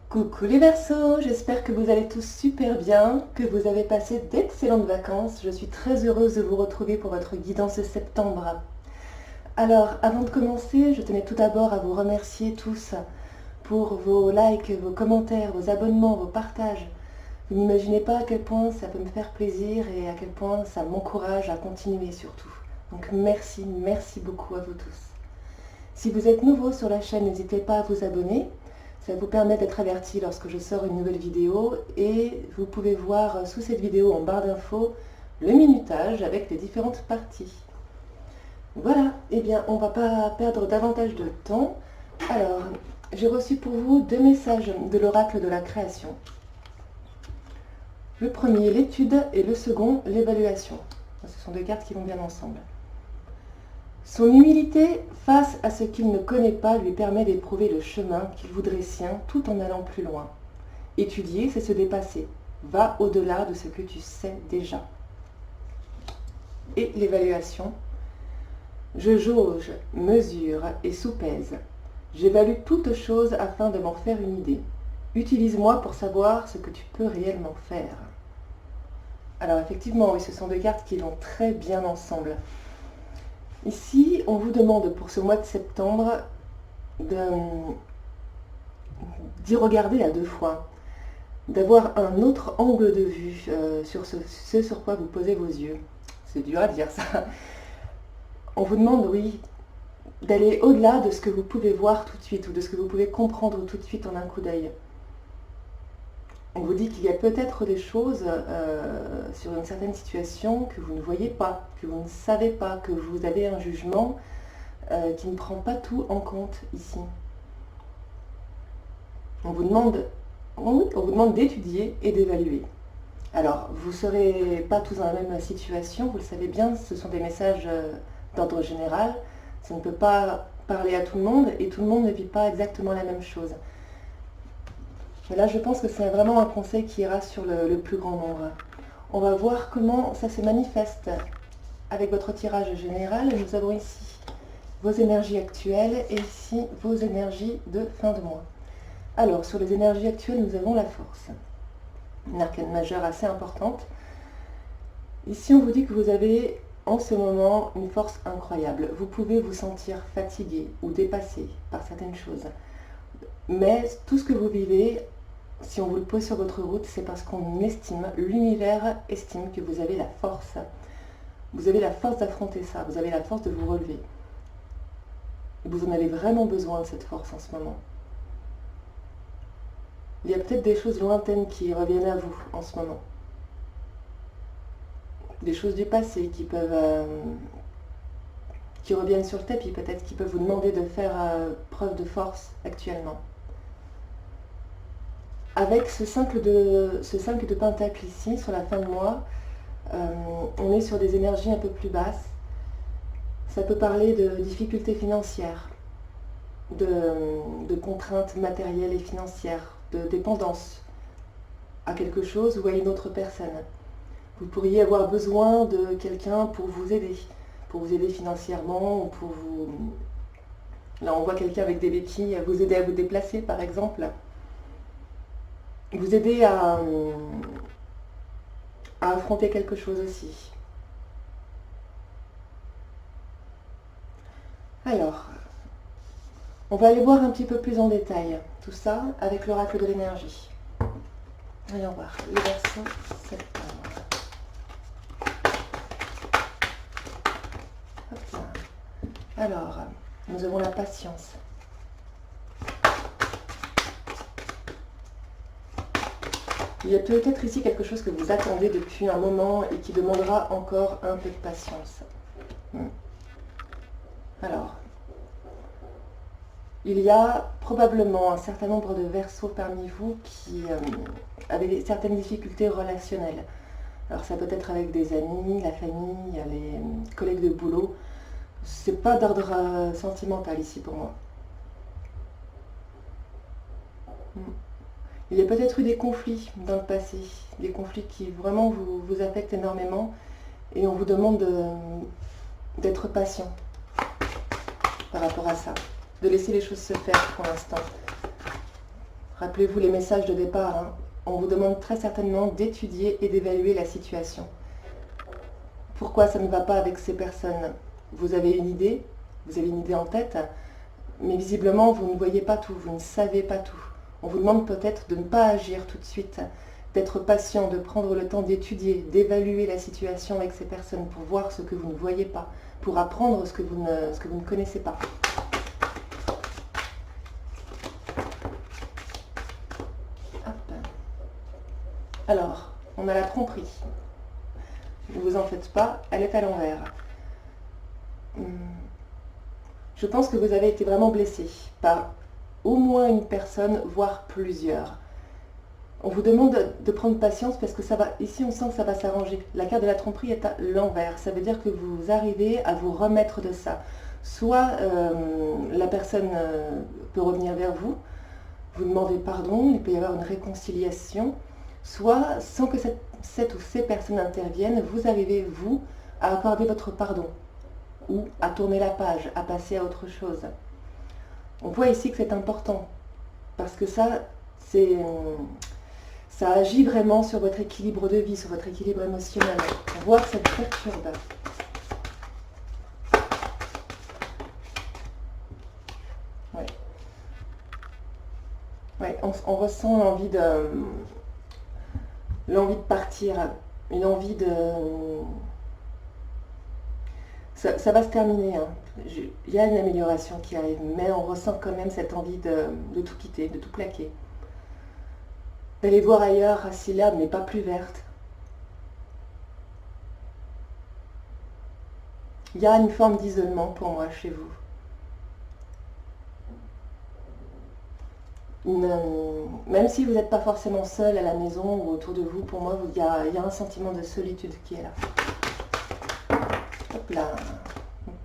Coucou les Verseaux, j'espère que vous allez tous super bien, que vous avez passé d'excellentes vacances. Je suis très heureuse de vous retrouver pour votre guidance septembre. Alors, avant de commencer, je tenais tout d'abord à vous remercier tous pour vos likes, vos commentaires, vos abonnements, vos partages. Vous n'imaginez pas à quel point ça peut me faire plaisir et à quel point ça m'encourage à continuer surtout. Donc merci, merci beaucoup à vous tous. Si vous êtes nouveau sur la chaîne, n'hésitez pas à vous abonner. Ça vous permet d'être averti lorsque je sors une nouvelle vidéo et vous pouvez voir sous cette vidéo en barre d'infos le minutage avec les différentes parties. Voilà, eh bien on ne va pas perdre davantage de temps. Alors, j'ai reçu pour vous deux messages de l'oracle de la création. Le premier, l'étude, et le second, l'évaluation. Ce sont deux cartes qui vont bien ensemble. Son humilité face à ce qu'il ne connaît pas lui permet d'éprouver le chemin qu'il voudrait sien tout en allant plus loin. Étudier, c'est se dépasser. Va au-delà de ce que tu sais déjà. Et l'évaluation. Je jauge, mesure et soupèse. J'évalue toute chose afin de m'en faire une idée. Utilise-moi pour savoir ce que tu peux réellement faire. Alors effectivement, oui, ce sont deux cartes qui vont très bien ensemble. Ici, on vous demande pour ce mois de septembre d'y regarder à deux fois, d'avoir un autre angle de vue sur ce sur quoi vous posez vos yeux. C'est dur à dire ça. On vous demande, oui, d'aller au-delà de ce que vous pouvez voir tout de suite ou de ce que vous pouvez comprendre tout de suite en un coup d'œil. On vous dit qu'il y a peut-être des choses sur une certaine situation que vous ne voyez pas, que vous ne savez pas, que vous avez un jugement qui ne prend pas tout en compte ici. On vous demande d'étudier et d'évaluer. Alors, vous ne serez pas tous dans la même situation, vous le savez bien, ce sont des messages d'ordre général. Ça ne peut pas parler à tout le monde et tout le monde ne vit pas exactement la même chose. Mais là, je pense que c'est vraiment un conseil qui ira sur le plus grand nombre. On va voir comment ça se manifeste avec votre tirage général. Nous avons ici vos énergies actuelles et ici vos énergies de fin de mois. Alors, sur les énergies actuelles, nous avons la force. Une arcane majeure assez importante. Ici, on vous dit que vous avez en ce moment une force incroyable. Vous pouvez vous sentir fatigué ou dépassé par certaines choses. Mais tout ce que vous vivez, si on vous le pose sur votre route, c'est parce qu'on estime, l'univers estime que vous avez la force. Vous avez la force d'affronter ça, vous avez la force de vous relever. Et vous en avez vraiment besoin de cette force en ce moment. Il y a peut-être des choses lointaines qui reviennent à vous en ce moment. Des choses du passé qui reviennent sur le tapis, peut-être qui peuvent vous demander de faire preuve de force actuellement. Avec ce 5 de pentacle ici, sur la fin de mois, on est sur des énergies un peu plus basses. Ça peut parler de difficultés financières, de contraintes matérielles et financières, de dépendance à quelque chose ou à une autre personne. Vous pourriez avoir besoin de quelqu'un pour vous aider financièrement, ou pour vous... Là, on voit quelqu'un avec des béquilles, vous aider à vous déplacer, par exemple. Vous aider à affronter quelque chose aussi. Alors, on va aller voir un petit peu plus en détail tout ça avec l'oracle de l'énergie. Allons voir, le Verseau septembre. Hop là. Alors, nous avons la patience. Il y a peut-être ici quelque chose que vous attendez depuis un moment et qui demandera encore un peu de patience. Alors, il y a probablement un certain nombre de Verseaux parmi vous qui avaient certaines difficultés relationnelles. Alors ça peut être avec des amis, la famille, les collègues de boulot. C'est pas d'ordre sentimental ici pour moi. Il y a peut-être eu des conflits dans le passé, des conflits qui vraiment vous affectent énormément et on vous demande d'être patient par rapport à ça, de laisser les choses se faire pour l'instant. Rappelez-vous les messages de départ, hein. On vous demande très certainement d'étudier et d'évaluer la situation. Pourquoi ça ne va pas avec ces personnes? Vous avez une idée en tête, mais visiblement vous ne voyez pas tout, vous ne savez pas tout. On vous demande peut-être de ne pas agir tout de suite, d'être patient, de prendre le temps d'étudier, d'évaluer la situation avec ces personnes pour voir ce que vous ne voyez pas, pour apprendre ce que vous ne connaissez pas. Hop. Alors, on a la tromperie. Ne vous en faites pas, elle est à l'envers. Je pense que vous avez été vraiment blessé par au moins une personne, voire plusieurs. On vous demande de prendre patience parce que ça va, ici on sent que ça va s'arranger. La carte de la tromperie est à l'envers. Ça veut dire que vous arrivez à vous remettre de ça. Soit la personne peut revenir vers vous, vous demandez pardon, il peut y avoir une réconciliation. Soit, sans que cette ou ces personnes interviennent, vous arrivez, vous, à accorder votre pardon. Ou à tourner la page, à passer à autre chose. On voit ici que c'est important. Parce que ça agit vraiment sur votre équilibre de vie, sur votre équilibre émotionnel. On voit que ça vous perturbe. Ouais. Ouais, on ressent l'envie de partir, une envie de... Ça va se terminer, hein. Il y a une amélioration qui arrive, mais on ressent quand même cette envie de tout quitter, de tout plaquer. D'aller voir ailleurs si l'herbe n'est pas plus verte. Il y a une forme d'isolement pour moi chez vous. Même si vous n'êtes pas forcément seul à la maison ou autour de vous, pour moi, il y a un sentiment de solitude qui est là. Hop là.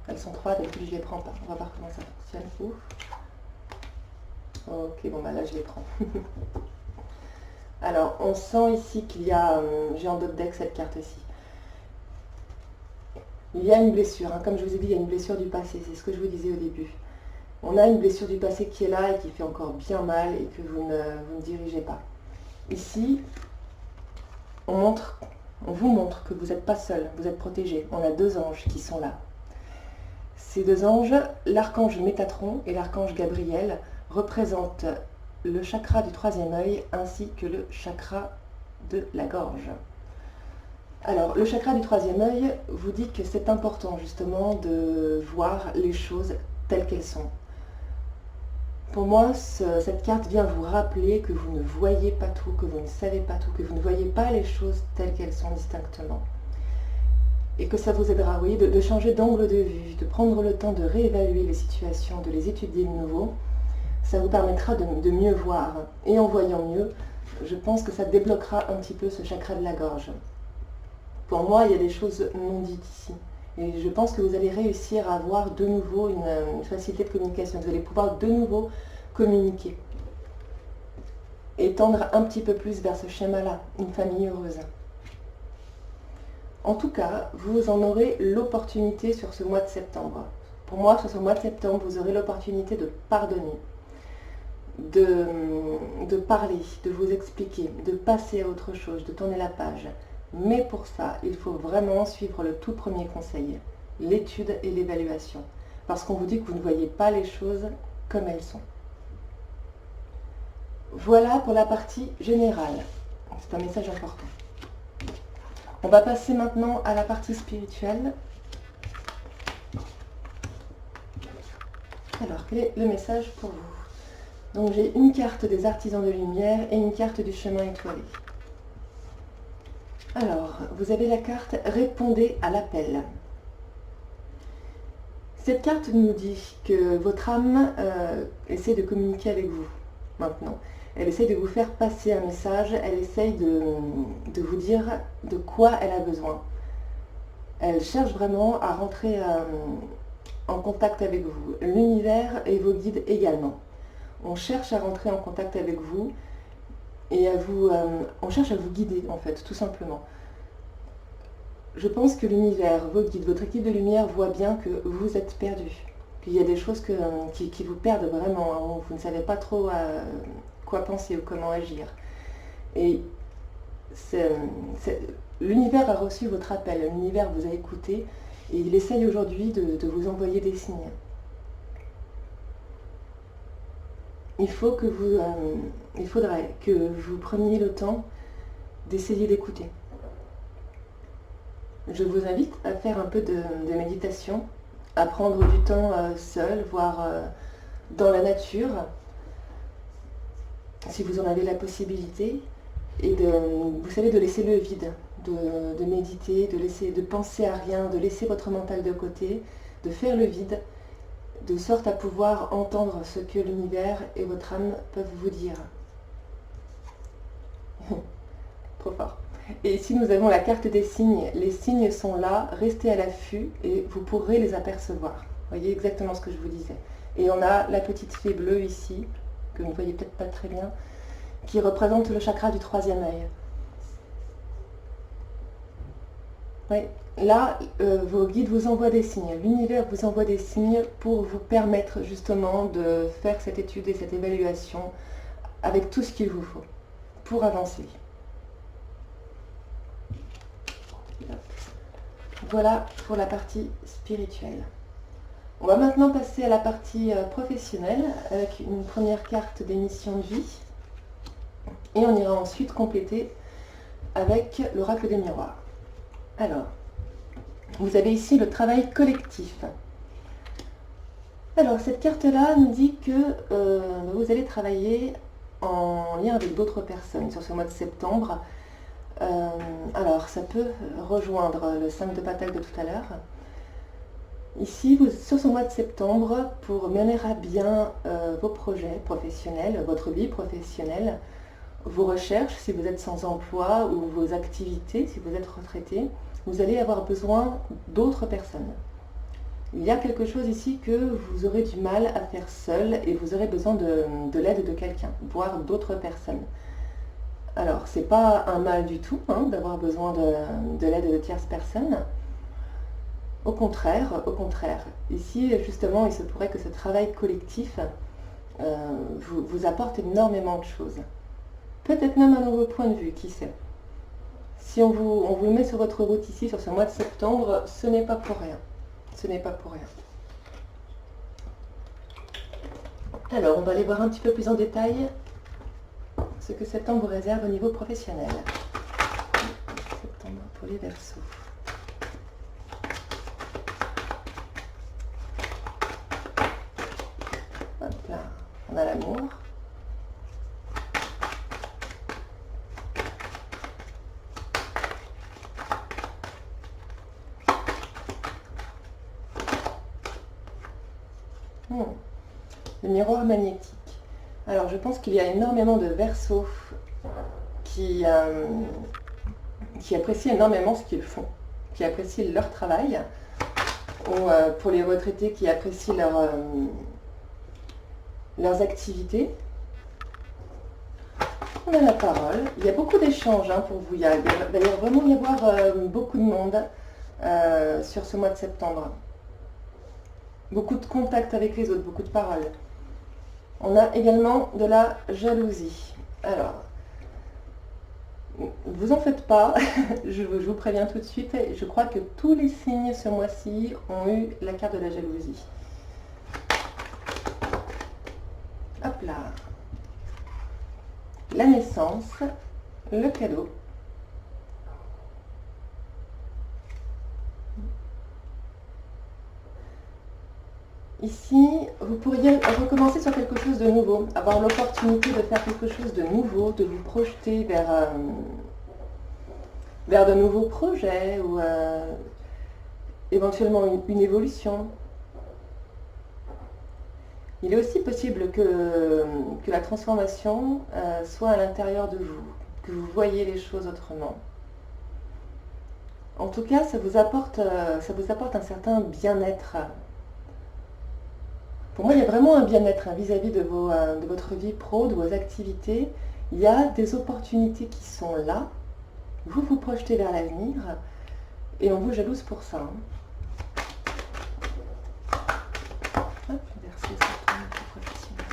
Elles sont froides et puis je les prends pas. On va voir comment ça fonctionne. Ouf. Ok, bon bah là je les prends. Alors, on sent ici qu'il y a, j'ai en d'autres decks cette carte-ci. Il y a une blessure, hein. Comme je vous ai dit, il y a une blessure du passé, c'est ce que je vous disais au début. On a une blessure du passé qui est là et qui fait encore bien mal et que vous ne dirigez pas. Ici, on vous montre que vous n'êtes pas seul, vous êtes protégé. On a deux anges qui sont là. Ces deux anges, l'archange Métatron et l'archange Gabriel, représentent le chakra du troisième œil ainsi que le chakra de la gorge. Alors, le chakra du troisième œil vous dit que c'est important justement de voir les choses telles qu'elles sont. Pour moi, cette carte vient vous rappeler que vous ne voyez pas tout, que vous ne savez pas tout, que vous ne voyez pas les choses telles qu'elles sont distinctement. Et que ça vous aidera, oui, de changer d'angle de vue, de prendre le temps de réévaluer les situations, de les étudier de nouveau. Ça vous permettra de mieux voir. Et en voyant mieux, je pense que ça débloquera un petit peu ce chakra de la gorge. Pour moi, il y a des choses non dites ici. Et je pense que vous allez réussir à avoir de nouveau une facilité de communication. Vous allez pouvoir de nouveau communiquer. Et tendre un petit peu plus vers ce schéma-là, une famille heureuse. En tout cas, vous en aurez l'opportunité sur ce mois de septembre. Pour moi, sur ce mois de septembre, vous aurez l'opportunité de pardonner, de parler, de vous expliquer, de passer à autre chose, de tourner la page. Mais pour ça, il faut vraiment suivre le tout premier conseil, l'étude et l'évaluation. Parce qu'on vous dit que vous ne voyez pas les choses comme elles sont. Voilà pour la partie générale. C'est un message important. On va passer maintenant à la partie spirituelle. Alors, quel est le message pour vous? Donc, j'ai une carte des artisans de lumière et une carte du chemin étoilé. Alors, vous avez la carte « Répondez à l'appel ». Cette carte nous dit que votre âme essaie de communiquer avec vous maintenant. Elle essaie de vous faire passer un message, elle essaie de vous dire de quoi elle a besoin. Elle cherche vraiment à rentrer en contact avec vous. L'univers et vos guides également. On cherche à rentrer en contact avec vous et on cherche à vous guider en fait, tout simplement. Je pense que l'univers, vos guides, votre équipe de lumière voit bien que vous êtes perdu. Qu'il y a des choses qui vous perdent vraiment. Vous ne savez pas trop quoi penser ou comment agir. Et l'univers a reçu votre appel, l'univers vous a écouté et il essaye aujourd'hui de vous envoyer des signes. Il faudrait que vous preniez le temps d'essayer d'écouter. Je vous invite à faire un peu de méditation, à prendre du temps seul, voire dans la nature, si vous en avez la possibilité, et vous savez, de laisser le vide, de méditer, de penser à rien, de laisser votre mental de côté, de faire le vide, de sorte à pouvoir entendre ce que l'univers et votre âme peuvent vous dire. Trop fort. Et ici, nous avons la carte des signes. Les signes sont là, restez à l'affût et vous pourrez les apercevoir. Vous voyez exactement ce que je vous disais. Et on a la petite fée bleue ici, que vous ne voyez peut-être pas très bien, qui représente le chakra du troisième œil. Oui. Là, vos guides vous envoient des signes. L'univers vous envoie des signes pour vous permettre justement de faire cette étude et cette évaluation avec tout ce qu'il vous faut pour avancer. Voilà pour la partie spirituelle. On va maintenant passer à la partie professionnelle avec une première carte des missions de vie. Et on ira ensuite compléter avec l'oracle des miroirs. Alors, vous avez ici le travail collectif. Alors, cette carte-là nous dit que vous allez travailler en lien avec d'autres personnes sur ce mois de septembre. Alors, ça peut rejoindre le 5 de Pentacle de tout à l'heure. Ici, sur ce mois de septembre, pour mener à bien vos projets professionnels, votre vie professionnelle, vos recherches, si vous êtes sans emploi, ou vos activités, si vous êtes retraité, vous allez avoir besoin d'autres personnes. Il y a quelque chose ici que vous aurez du mal à faire seul et vous aurez besoin de l'aide de quelqu'un, voire d'autres personnes. Alors, c'est pas un mal du tout d'avoir besoin de l'aide de tierces personnes. Au contraire, ici justement, il se pourrait que ce travail collectif vous apporte énormément de choses. Peut-être même un nouveau point de vue, qui sait. Si on vous met sur votre route ici, sur ce mois de septembre, ce n'est pas pour rien. Ce n'est pas pour rien. Alors, on va aller voir un petit peu plus en détail ce que septembre vous réserve au niveau professionnel. Septembre pour les Verseaux. Hop là, on a l'amour. Le miroir magnétique. Alors je pense qu'il y a énormément de Verseaux qui apprécient énormément ce qu'ils font, qui apprécient leur travail, ou pour les retraités qui apprécient leurs activités. On a la parole. Il y a beaucoup d'échanges pour vous. Il va vraiment y avoir beaucoup de monde sur ce mois de septembre. Beaucoup de contacts avec les autres, beaucoup de paroles. On a également de la jalousie. Alors, vous en faites pas, je vous préviens tout de suite, je crois que tous les signes ce mois-ci ont eu la carte de la jalousie. Hop là. La naissance, le cadeau. Ici, vous pourriez recommencer sur quelque chose de nouveau, avoir l'opportunité de faire quelque chose de nouveau, de vous projeter vers de nouveaux projets ou éventuellement une évolution. Il est aussi possible que la transformation soit à l'intérieur de vous, que vous voyez les choses autrement. En tout cas, ça vous apporte un certain bien-être. Pour moi, il y a vraiment un bien-être vis-à-vis de votre vie pro, de vos activités. Il y a des opportunités qui sont là. Vous vous projetez vers l'avenir et on vous jalouse pour ça. Hop, Verseau, c'est professionnel.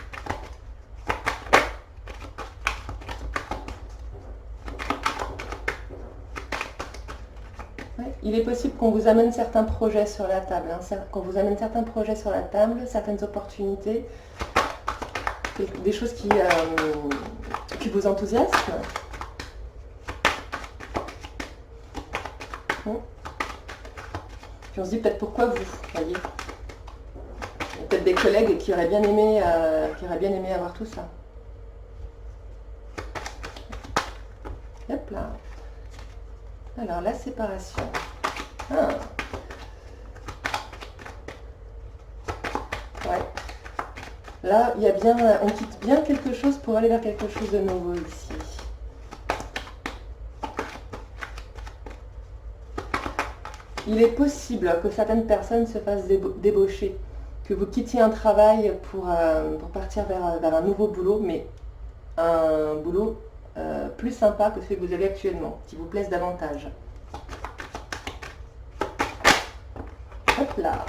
Il est possible qu'on vous amène certains projets sur la table, hein, qu'on vous amène certains projets sur la table, certaines opportunités, des choses qui vous enthousiasment. Puis on se dit peut-être pourquoi vous, voyez. Il y a peut-être des collègues qui auraient bien aimé avoir tout ça. Hop là. Alors, la séparation. Ah. Ouais. Là, il y a bien, on quitte bien quelque chose pour aller vers quelque chose de nouveau ici. Il est possible que certaines personnes se fassent débaucher, que vous quittiez un travail pour partir vers un nouveau boulot, mais un boulot plus sympa que celui que vous avez actuellement, qui vous plaise davantage. Hop là,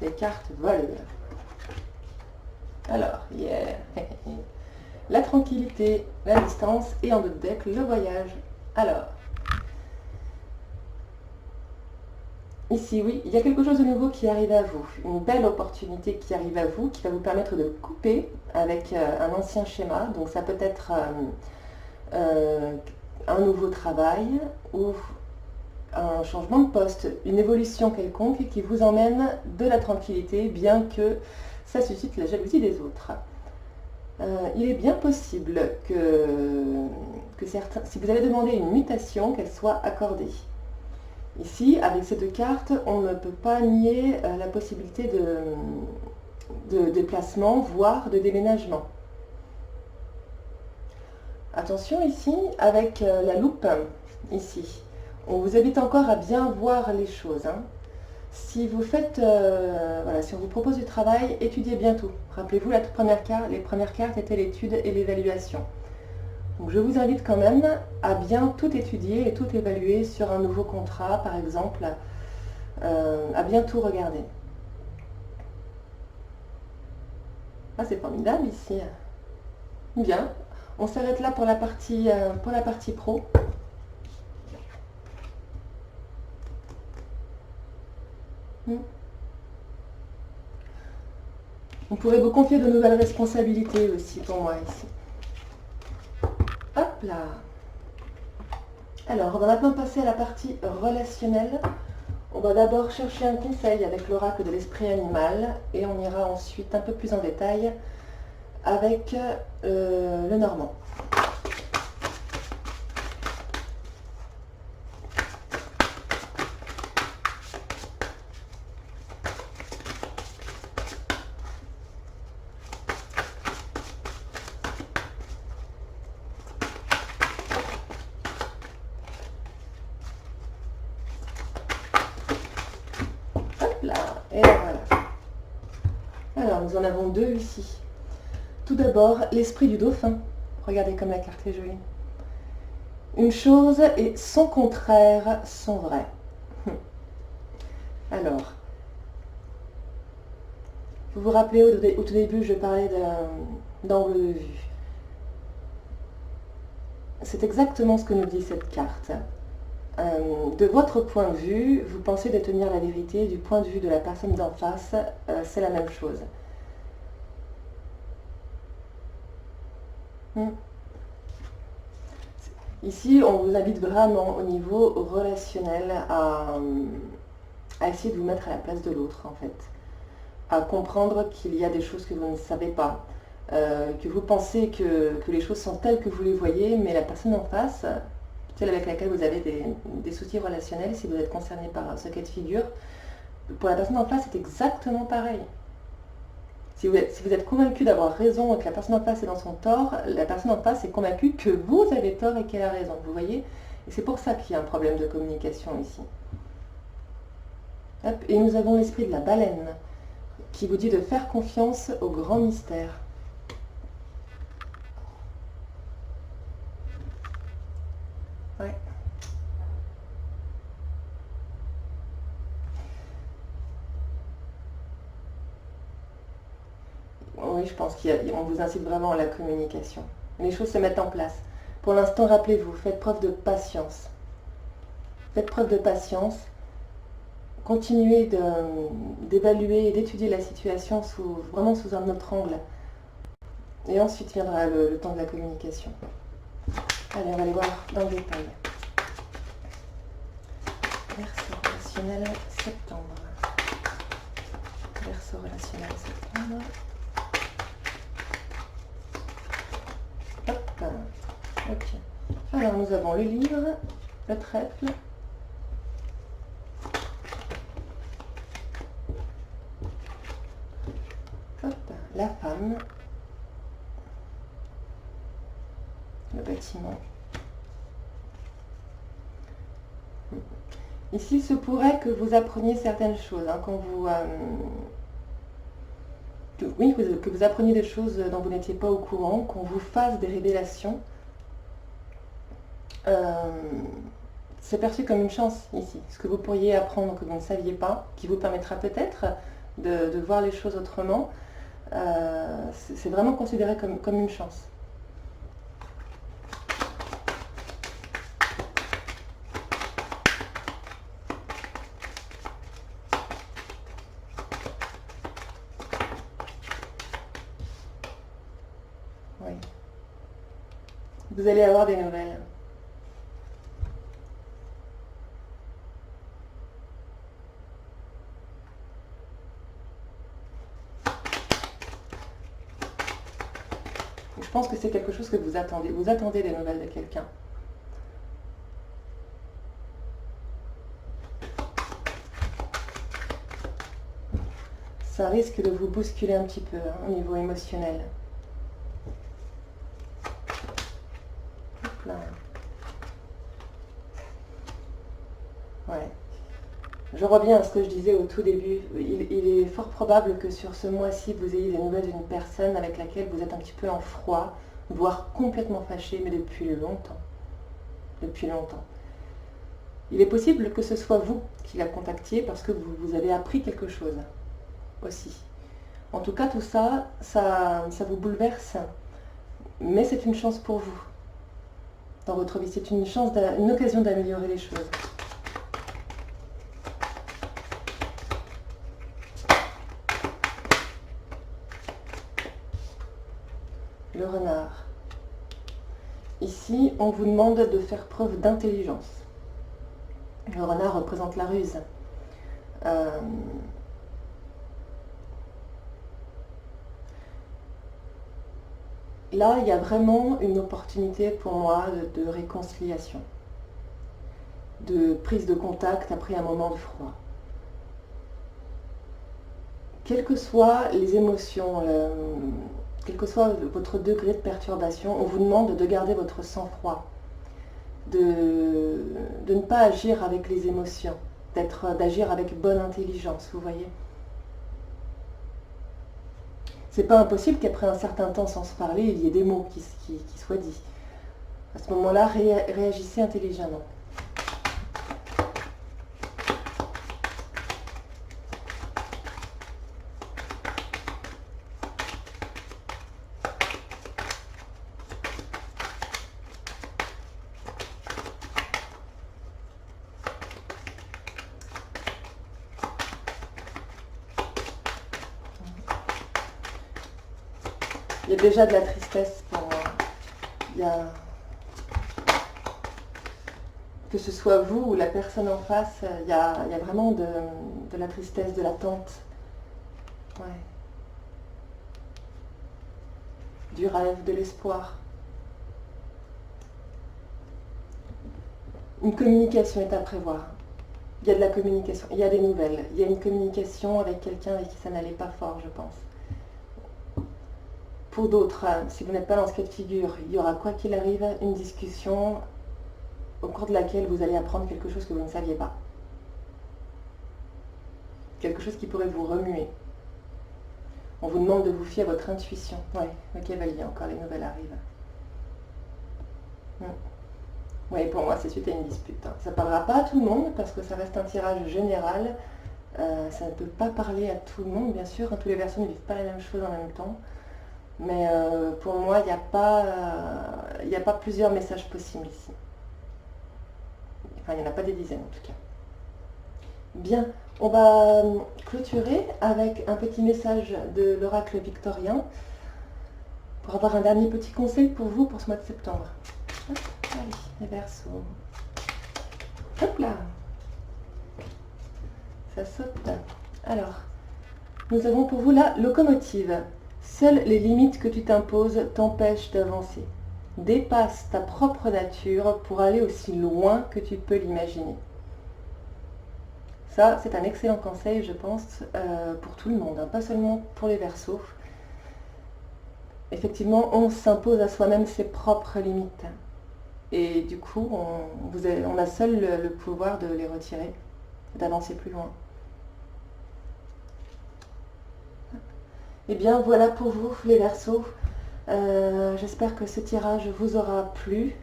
les cartes volent. Alors, yeah. La tranquillité, la distance et en d'autres deck, le voyage. Alors, ici, oui, il y a quelque chose de nouveau qui arrive à vous. Une belle opportunité qui arrive à vous, qui va vous permettre de couper avec un ancien schéma. Donc ça peut être un nouveau travail ou un changement de poste, une évolution quelconque qui vous emmène de la tranquillité, bien que ça suscite la jalousie des autres. Il est bien possible que certains, si vous avez demandé une mutation, qu'elle soit accordée. Ici, avec ces deux cartes, on ne peut pas nier la possibilité de déplacement, voire de déménagement. Attention ici, avec la loupe, ici, on vous invite encore à bien voir les choses. Hein. Si vous faites, voilà, si on vous propose du travail, étudiez bien tout. Rappelez-vous, les premières cartes étaient l'étude et l'évaluation. Donc je vous invite quand même à bien tout étudier et tout évaluer sur un nouveau contrat, par exemple, à bien tout regarder. Ah, c'est formidable ici. Bien, on s'arrête là pour la partie pro. On pourrait vous confier de nouvelles responsabilités aussi pour moi ici. Hop là. Alors, on va maintenant passer à la partie relationnelle. On va d'abord chercher un conseil avec l'oracle de l'esprit animal et on ira ensuite un peu plus en détail avec le normand. Et voilà. Alors, nous en avons deux ici. Tout d'abord, l'esprit du dauphin. Regardez comme la carte est jolie. Une chose et son contraire sont vrais. Alors, vous vous rappelez, au tout début, je parlais d'angle de vue. C'est exactement ce que nous dit cette carte. De votre point de vue, vous pensez détenir la vérité, du point de vue de la personne d'en face, c'est la même chose. Ici, on vous invite vraiment au niveau relationnel à essayer de vous mettre à la place de l'autre, en fait. À comprendre qu'il y a des choses que vous ne savez pas, que vous pensez que les choses sont telles que vous les voyez, mais la personne en face, celle avec laquelle vous avez des soucis relationnels, si vous êtes concerné par ce cas de figure, pour la personne en face, c'est exactement pareil. Si vous êtes convaincu d'avoir raison et que la personne en face est dans son tort, la personne en face est convaincue que vous avez tort et qu'elle a raison, vous voyez? Et c'est pour ça qu'il y a un problème de communication ici. Hop, et nous avons l'esprit de la baleine, qui vous dit de faire confiance au grand mystère. Ouais. Oui, je pense qu'on vous incite vraiment à la communication. Les choses se mettent en place. Pour l'instant, rappelez-vous, faites preuve de patience. Faites preuve de patience. Continuez d'évaluer et d'étudier la situation vraiment sous un autre angle. Et ensuite viendra le temps de la communication. Allez, on va aller voir dans le détail. Verseau relationnel septembre. Verseau relationnel septembre. Hop. Ok. Alors nous avons le livre, le trèfle. Hop. La femme. Le bâtiment. Ici, il se pourrait que vous appreniez certaines choses, hein, quand vous, oui, que vous appreniez des choses dont vous n'étiez pas au courant, qu'on vous fasse des révélations. C'est perçu comme une chance ici, ce que vous pourriez apprendre que vous ne saviez pas, qui vous permettra peut-être de voir les choses autrement. C'est vraiment considéré comme une chance. Oui. Vous allez avoir des nouvelles. Je pense que c'est quelque chose que vous attendez. Vous attendez des nouvelles de quelqu'un. Ça risque de vous bousculer un petit peu, hein, au niveau émotionnel. Hop là. Ouais. Je reviens à ce que je disais au tout début. Il est fort probable que sur ce mois-ci, vous ayez des nouvelles d'une personne avec laquelle vous êtes un petit peu en froid, voire complètement fâché, mais depuis longtemps. Depuis longtemps. Il est possible que ce soit vous qui la contactiez parce que vous avez appris quelque chose aussi. En tout cas, tout ça, ça vous bouleverse, mais c'est une chance pour vous dans votre vie. C'est une chance, une occasion d'améliorer les choses. Le renard. Ici, on vous demande de faire preuve d'intelligence. Le renard représente la ruse. Là, il y a vraiment une opportunité pour moi de réconciliation, de prise de contact après un moment de froid. Quelles que soient les émotions, quel que soit votre degré de perturbation, on vous demande de garder votre sang-froid, de ne pas agir avec les émotions, d'agir avec bonne intelligence, vous voyez. C'est pas impossible qu'après un certain temps sans se parler, il y ait des mots qui soient dits. À ce moment-là, réagissez intelligemment. Il y a déjà de la tristesse pour moi. Il y a... Que ce soit vous ou la personne en face, il y a vraiment de la tristesse, de l'attente. Ouais. Du rêve, de l'espoir. Une communication est à prévoir. Il y a de la communication, il y a des nouvelles. Il y a une communication avec quelqu'un avec qui ça n'allait pas fort, je pense. Pour d'autres, si vous n'êtes pas dans ce cas de figure, il y aura quoi qu'il arrive une discussion au cours de laquelle vous allez apprendre quelque chose que vous ne saviez pas. Quelque chose qui pourrait vous remuer. On vous demande de vous fier à votre intuition. Ouais, le cavalier, encore les nouvelles arrivent. Oui, pour moi, c'est suite à une dispute. Ça ne parlera pas à tout le monde parce que ça reste un tirage général. Ça ne peut pas parler à tout le monde, bien sûr. Tous les personnes ne vivent pas la même chose en même temps. Mais pour moi, il n'y a pas plusieurs messages possibles ici. Enfin, il n'y en a pas des dizaines en tout cas. Bien, on va clôturer avec un petit message de l'oracle victorien pour avoir un dernier petit conseil pour vous pour ce mois de septembre. Hop, allez, les Verseaux. Hop là, ça saute. Alors, nous avons pour vous la locomotive. Seules les limites que tu t'imposes t'empêchent d'avancer. Dépasse ta propre nature pour aller aussi loin que tu peux l'imaginer. Ça, c'est un excellent conseil, je pense, pour tout le monde, hein, pas seulement pour les Verseaux. Effectivement, on s'impose à soi-même ses propres limites. Et du coup, on a seul le pouvoir de les retirer, d'avancer plus loin. Et bien voilà pour vous les Verseaux. J'espère que ce tirage vous aura plu.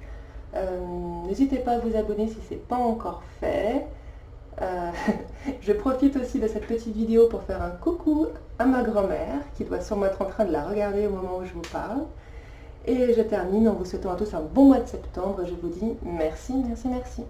N'hésitez pas à vous abonner si ce n'est pas encore fait. Je profite aussi de cette petite vidéo pour faire un coucou à ma grand-mère qui doit sûrement être en train de la regarder au moment où je vous parle. Et je termine en vous souhaitant à tous un bon mois de septembre. Je vous dis merci, merci, merci.